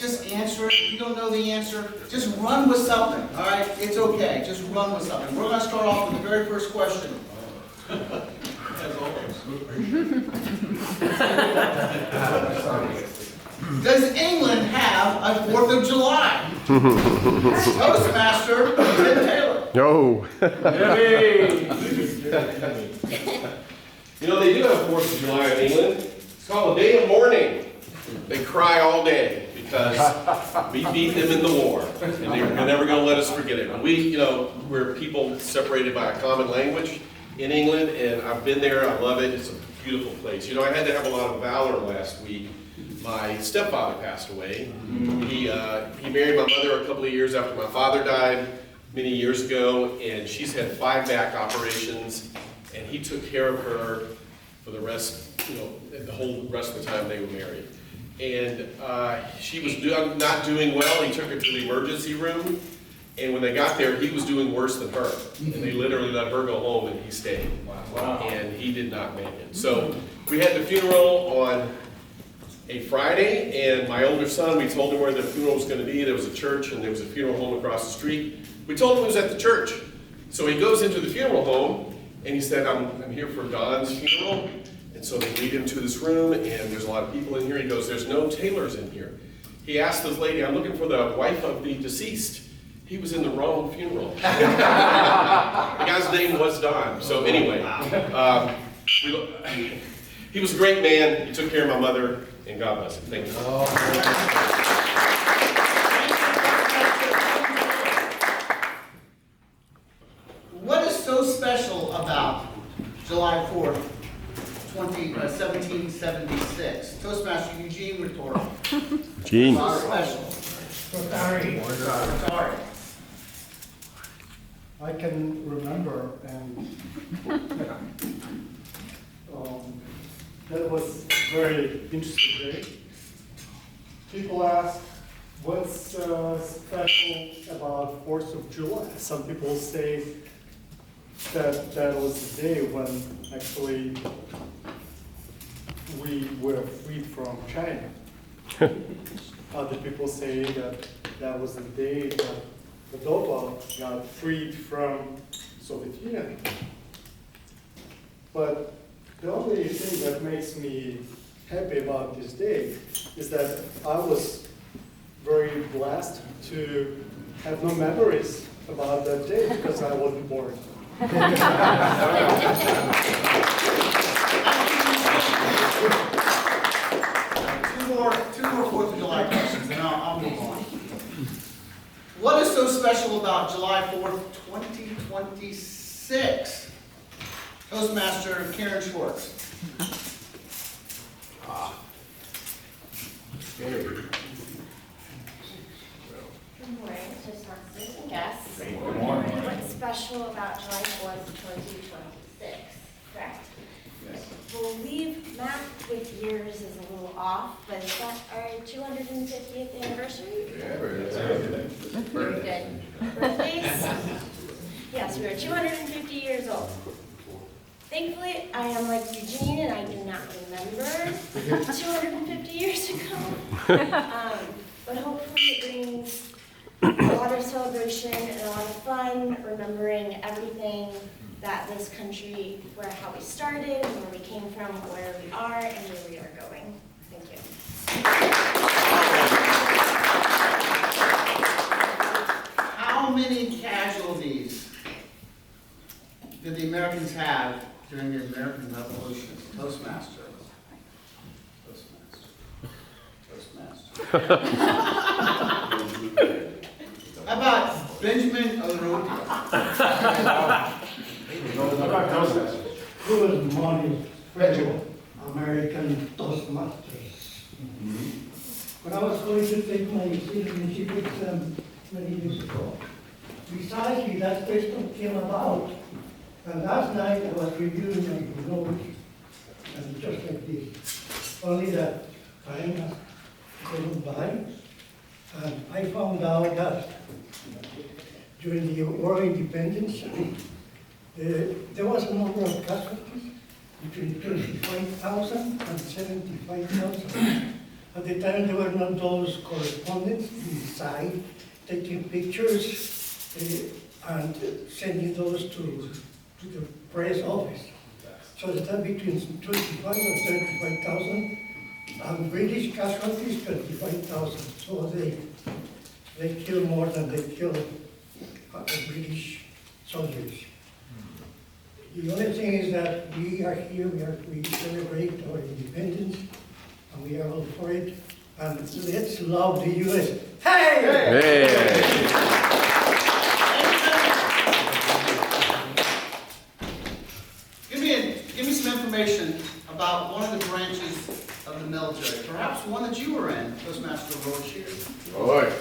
just answer it. If you don't know the answer, just run with something, all right? It's okay, just run with something. We're going to start off with the very first question. As always. Does England have a 4th of July? Toastmaster, Tim Taylor. No. You know, they do have 4th of July in England. It's called a day of mourning. They cry all day because we beat them in the war. And they're never going to let us forget it. We, you know, we're people separated by a common language in England, and I've been there. I love it. It's a beautiful place. You know, I had to have a lot of valor last week. My stepfather passed away. He married my mother a couple of years after my father died many years ago, and she's had 5 back operations, and he took care of her for the rest, you know, the whole rest of the time they were married. And she was not doing well. He took her to the emergency room, and when they got there, he was doing worse than her. And they literally let her go home, and he stayed. Wow. And he did not make it. So we had the funeral on a Friday, and my older son, we told him where the funeral was going to be. There was a church, and there was a funeral home across the street. We told him it was at the church. So he goes into the funeral home, and he said, I'm here for Don's funeral. And so they lead him to this room, and there's a lot of people in here. He goes, there's no Taylors in here. He asked this lady, I'm looking for the wife of the deceased. He was in the wrong funeral. The guy's name was Don. So anyway, he was a great man. He took care of my mother, and God bless him. Thank you. What is so special about July 4th, 1776? Toastmaster Eugene Rhetoric. Gene. So special. Sorry. I can remember, and that was a very interesting day. People ask, what's special about 4th of July? Some people say that that was the day when actually we were freed from China. Other people say that that was the day that Moldova got freed from Soviet Union. But the only thing that makes me happy about this day is that I was very blessed to have no memories about that day because I wasn't born. Two more 4th of July questions, and I'll move on. What is so special about July 4th, 2026? Toastmaster Karen Schwartz. Scary. Good morning, Toastmasters and guests. Good morning. What's special about July 4th, 2026? Correct. Yes. I believe math with years is a little off, but is that our 250th anniversary? Yeah, very Very good. Birthdays? Yes, we are 250 years old. Thankfully, I am like Eugene and I do not remember 250 years ago. But hopefully it brings a lot of celebration and a lot of fun, remembering everything that this country, how we started, where we came from, where we are, and where we are going. Thank you. How many casualties did the Americans have during the American Revolution? Toastmaster. How about Benjamin Oruti? Good morning, fellow American Toastmasters. When I was going to take my citizenship exam many years ago, precisely that question came about. And last night I was reviewing my notes, and just like this. Only that time has gone by, and I found out that during the War of Independence, there was a number of casualties between 25,000 and 75,000. At the time, there were not those correspondents inside, taking pictures and sending those to the press office. So the time between 25 and 35,000, and British casualties, 25,000. So they kill more than they kill British soldiers. The only thing is that we are here, we celebrate our independence, and we are all for it. And let's love the U.S. Hey! Give me some information about one of the branches of the military, perhaps one that you were in, Toastmaster Roche. Boy.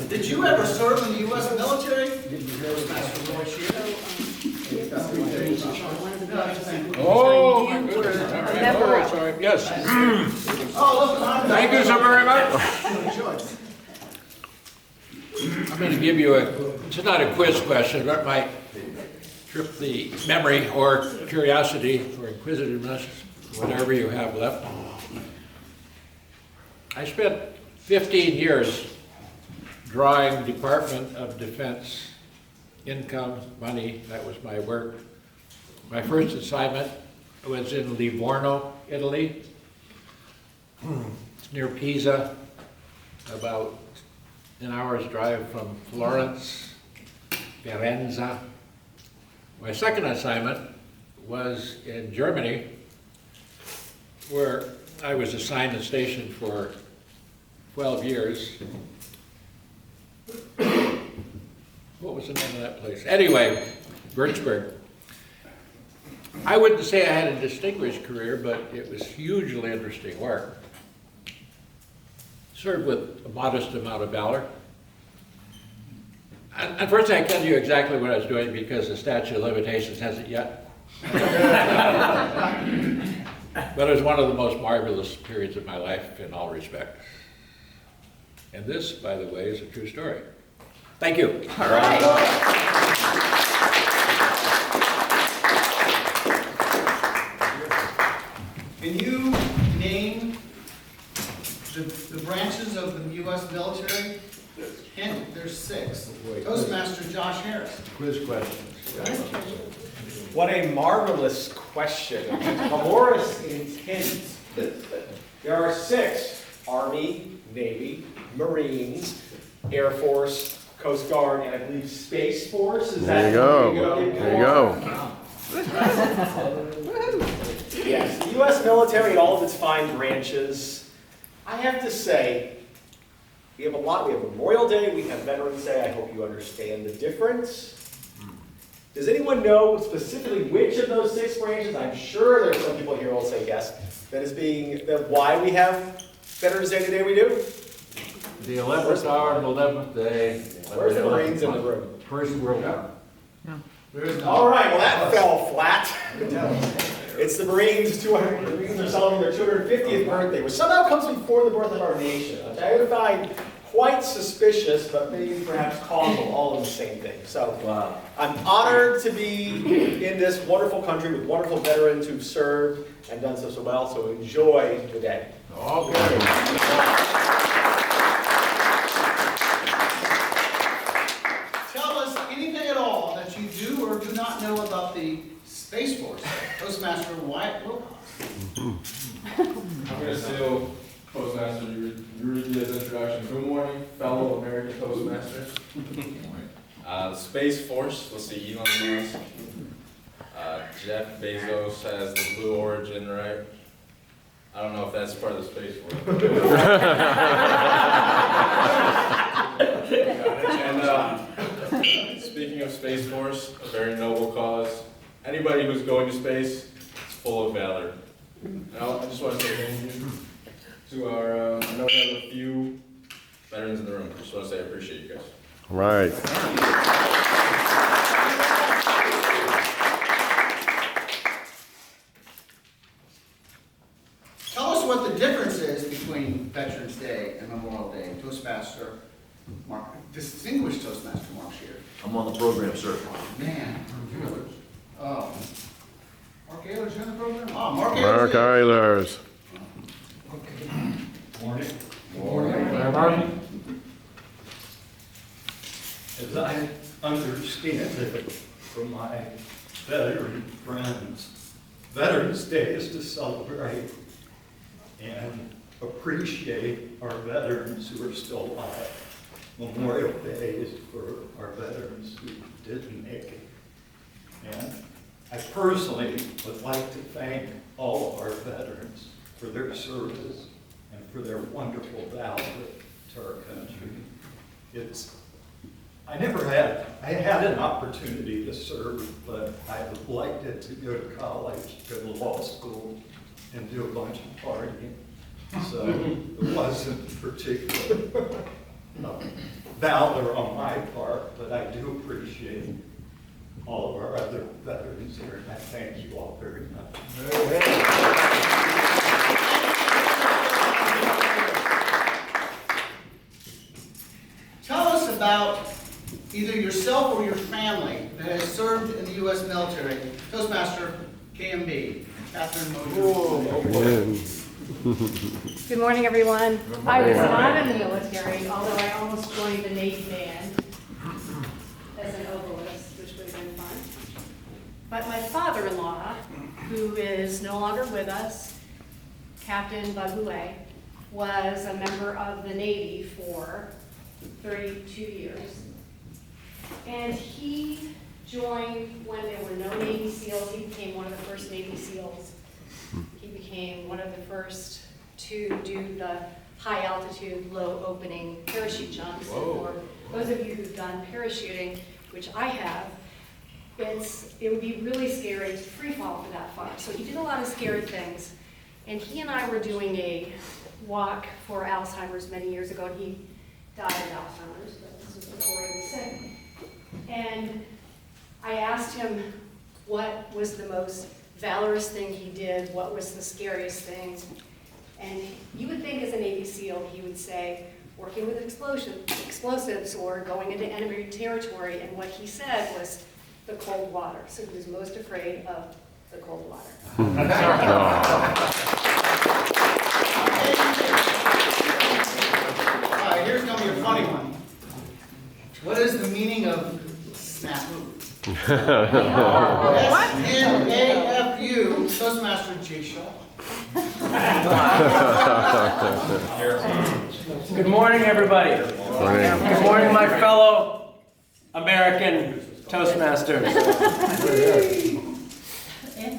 Did you ever serve in the U.S. military? Toastmaster Roche. Oh, my goodness. Oh, sorry. Yes. Oh, look, Thank you so very much. much. I'm going to give you it's not a quiz question, but it might trip the memory or curiosity or inquisitiveness, whatever you have left. I spent 15 years drawing Department of Defense income, money. That was my work. My first assignment was in Livorno, Italy. It's near Pisa, about an hour's drive from Florence, Firenze. My second assignment was in Germany, where I was assigned and stationed for 12 years. What was the name of that place? Anyway, Würzburg. I wouldn't say I had a distinguished career, but it was hugely interesting work. Served with a modest amount of valor. Unfortunately, I can't tell you exactly what I was doing because the statute of limitations hasn't yet. But it was one of the most marvelous periods of my life in all respects. And this, by the way, is a true story. Thank you. All right. Can you name the branches of the U.S. military? Hint, there's 6. Toastmaster Josh Harris. Quiz questions. What a marvelous question. Amorous intent. There are 6: Army, Navy, Marines, Air Force, Coast Guard, and I believe Space Force. Is There that you go. There There you go. Yes, the U.S. military and all of its fine branches. I have to say, we have a lot. We have Memorial Day, we have Veterans Day. I hope you understand the difference. Does anyone know specifically which of those 6 branches? I'm sure there's some people here who will say yes. Why we have Veterans Day the day we do? The 11th hour and 11th day. Where's the Marines in the room? First World War. All right, well that fell flat. It's the Marines. 200 Marines are celebrating their 250th birthday, which somehow comes before the birth of our nation, which I would find quite suspicious, but maybe perhaps causal, all in the same thing. So I'm honored to be in this wonderful country with wonderful veterans who've served and done so well. So enjoy the day. Okay. Tell us anything at all that you do or do not know about the Space Force. Toastmaster Wyatt Wilcox. I'm going to steal Toastmaster Eurekia's introduction. Good morning, fellow American Toastmasters. The Space Force, let's see, Elon Musk. Jeff Bezos has the Blue Origin, right? I don't know if that's part of the Space Force. And speaking of Space Force, a very noble cause. Anybody who's going to space is full of valor. And I just want to say thank you to our, I know we have a few veterans in the room. I just want to say I appreciate you guys. Right. Tell us what the difference is between Veterans Day and Memorial Day. Toastmaster Mark, distinguished Toastmaster Mark Shear. I'm on the program, sir. Man. Oh. Mark Ayler's in the program? Oh, Mark Ayler's Mark in. Eilers. Morning. As I understand it from my veteran friends, Veterans Day is to celebrate and appreciate our veterans who are still alive. Memorial Day is for our veterans who didn't make it. And I personally would like to thank all of our veterans for their service and for their wonderful valor to our country. I had an opportunity to serve, but I liked it to go to college, go to law school, and do a bunch of partying. So it wasn't particular valor on my part, but I do appreciate all of our other veterans here, and I thank you all very much. Tell us about either yourself or your family that has served in the U.S. military. Toastmaster KMB, Catherine Mosier. Good morning, everyone. I was not in the military, although I almost joined the Navy band as an oboist, which would have been fun. But my father-in-law, who is no longer with us, Captain Bagoué, was a member of the Navy for 32 years. And he joined when there were no Navy SEALs. He became one of the first Navy SEALs. He became one of the first to do the high altitude, low opening parachute jumps. Whoa. For those of you who've done parachuting, which I have, it would be really scary to free fall for that far. So he did a lot of scary things. And he and I were doing a walk for Alzheimer's many years ago. He died of Alzheimer's, but this was before he was sick. And I asked him what was the most valorous thing he did, what was the scariest thing. And you would think as a Navy SEAL, he would say, working with explosives or going into enemy territory. And what he said was the cold water. So he was most afraid of the cold water. Here's going to be a funny one. What is the meaning of snafu? S-N-A-F-U, Toastmaster J. Shaw. Good morning, everybody. Good morning, my fellow American Toastmasters.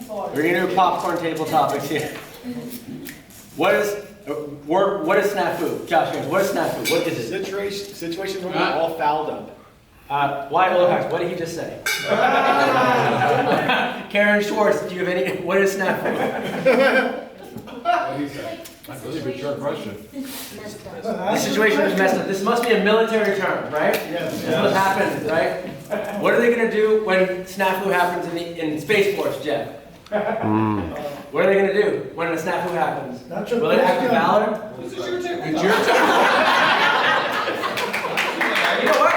We're going to do popcorn table topics here. What is snafu? Josh, what is snafu? What is it? Situation where we're all fouled up. Why Lohax? What did he just say? Karen Schwartz, do you have any? What is snafu? I believe it's your question. The situation is messed up. This must be a military term, right? Yes. This must happen, right? What are they going to do when snafu happens in Space Force, Jeff? What are they going to do when a snafu happens? Will they act with valor? This is your turn. It's your turn. You know what?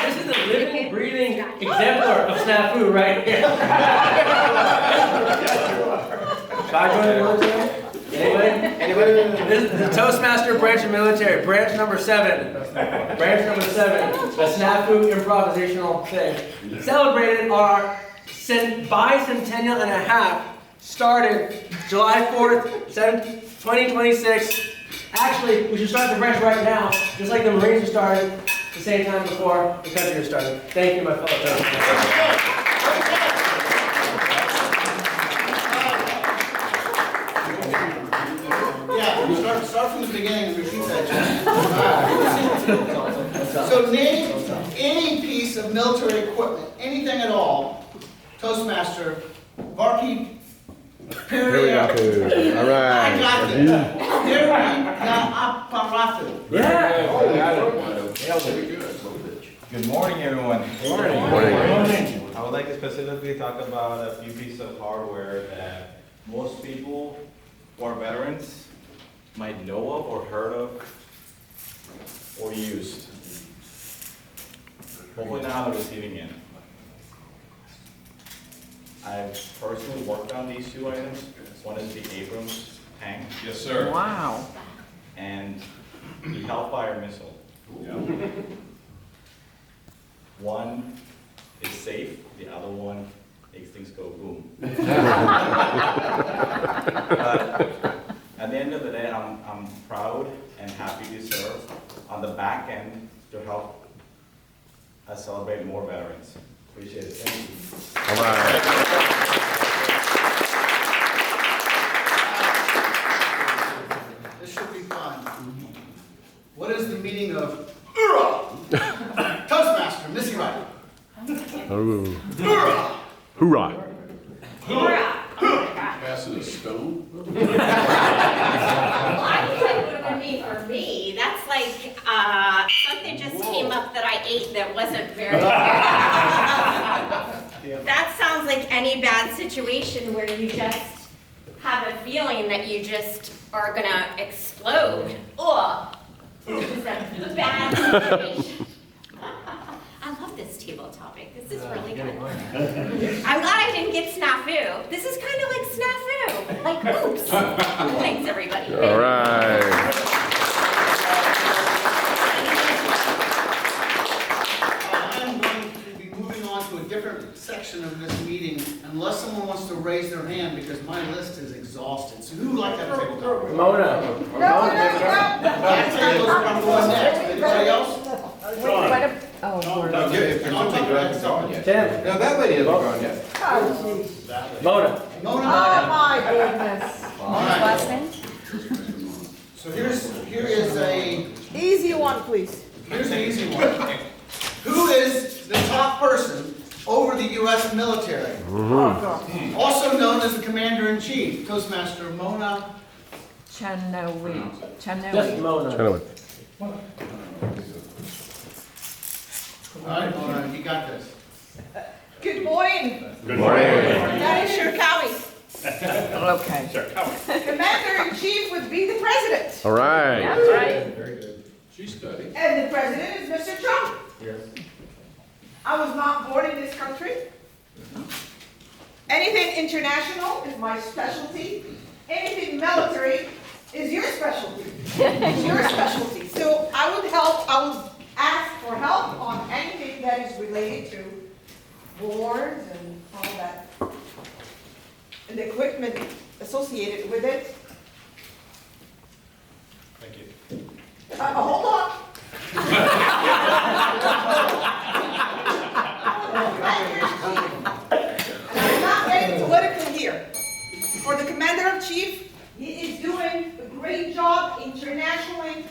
This is the living, breathing exemplar of snafu right here. Should I join the military? Anybody? This is the Toastmaster branch of military, branch number 7. Branch number 7, a snafu improvisational thing. Celebrated our bicentennial and a half, started July 4th, 2026. Actually, we should start the branch right now, just like the Marines were started the same time before the country was started. Thank you, my fellow Toastmasters. Yeah, start from the beginning and repeat that. So name any piece of military equipment, anything at all. Toastmaster, barkeep, Here we go. All right. I got this. Here we go. Yeah. Good morning, everyone. Morning. I would like to specifically talk about a few pieces of hardware that most people who are veterans might know of or heard of or used. Hopefully now they're receiving it. I've personally worked on these two items. One is the Abrams tank. Yes, sir. Wow. Hellfire missile. One is safe, the other one makes things go boom. But at the end of the day, I'm proud and happy to serve on the back end to help us celebrate more veterans. Appreciate it. Thank you. All right. This should be fun. What is the meaning of Toastmaster, Missy Wright? Oh. Hoorah. Passing a stone? I think what it would be for me, that's like, something just came up that I ate that wasn't very That sounds like any bad situation where you just have a feeling that you just are gonna explode. Ugh. It's a bad situation. I love this table topic. This is really good. I'm glad I didn't get snafu. This is kind of like snafu. Like, oops. Thanks, everybody. All right. I'm going to be moving on to a different section of this meeting unless someone wants to raise their hand because my list is exhausted. So who would like to have a table talk? Mona. That table's where I'm going next. Anybody else? No, if I'll talk about it separately. Tim. No, that lady hasn't gone yet. Mona. Mona? My goodness. All right. So here is a Easy one, please. Here's an easy one. Who is the top person over the U.S. military? Also known as the Commander-in-Chief, Toastmaster Mona. Chanowi. Just Mona. Gentlemen. All right, Mona, you got this. Good morning. Good morning. That is Shirkawi. Okay. Commander-in-Chief would be the president. All right. That's right. She studied. And the president is Mr. Trump. Yes. I was not born in this country. Anything international is my specialty. Anything military is your specialty. It's your specialty. So I would ask for help on anything that is related to wars and all that, and the equipment associated with it. Thank you. Hold on. And I'm not getting political here. For the Commander-in-Chief, he is doing a great job internationally,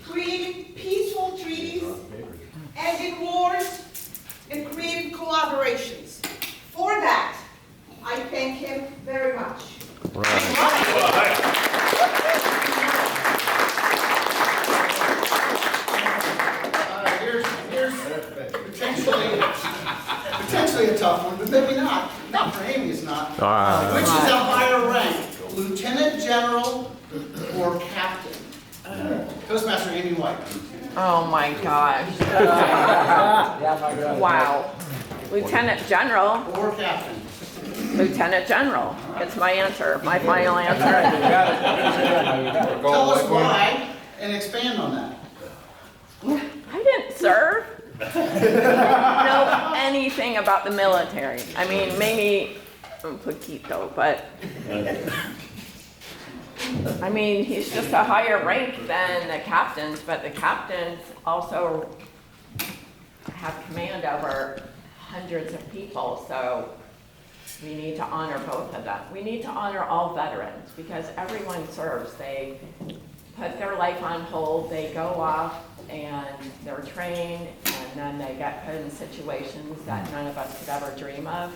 creating peaceful treaties, ending wars, and creating collaborations. For that, I thank him very much. Here's potentially a tough one, but maybe not. Not for Amy, it's not. Which is a higher rank, Lieutenant General or Captain? Toastmaster Amy White. Oh my gosh. Wow. Lieutenant General, Or Captain. Lieutenant General. It's my answer, my final answer. Tell us why and expand on that. I didn't serve. Know anything about the military. I mean, maybe un poquito, but I mean, he's just a higher rank than the captains, but the captains also have command over hundreds of people, so we need to honor both of them. We need to honor all veterans because everyone serves. They put their life on hold, they go off and they're trained, and then they get put in situations that none of us could ever dream of.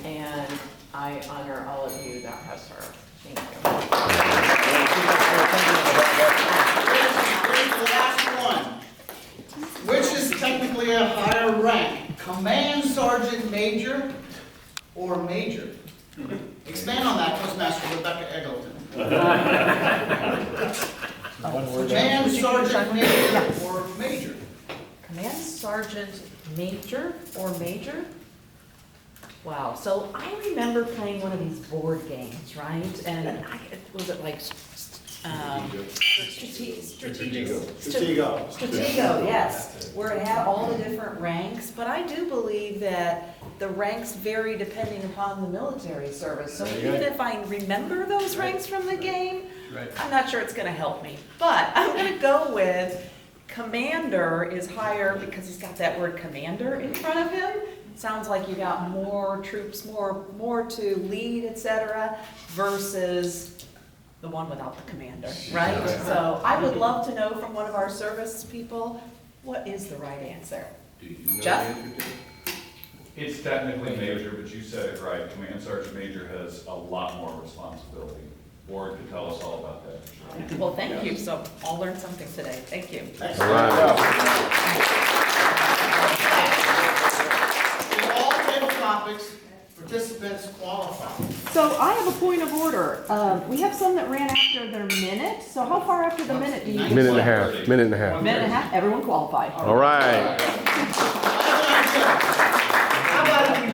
And I honor all of you that have served. Thank you. Here's the last one. Which is technically a higher rank? Command Sergeant Major or Major? Expand on that, Toastmaster Rebecca Eggleton. Command Sergeant Major or Major? Command Sergeant Major or Major? Wow, so I remember playing one of these board games, right? And was it like Stratego, yes, where it had all the different ranks, but I do believe that the ranks vary depending upon the military service. So even if I remember those ranks from the game, I'm not sure it's gonna help me. But I'm gonna go with commander is higher because he's got that word commander in front of him. Sounds like you got more troops, more to lead, etc., versus the one without the commander, right? So I would love to know from one of our service people, what is the right answer? Do you know the Jeff? answer to it? It's technically major, but you said it right. Command Sergeant Major has a lot more responsibility. Ward could tell us all about that. for sure. Well, thank you, so I'll learn something today, thank you. All right. In all table topics, participants qualify. So I have a point of order. We have some that ran after their minute, so how far after the minute do you? Minute and a half. Minute and a half, everyone qualified. All right.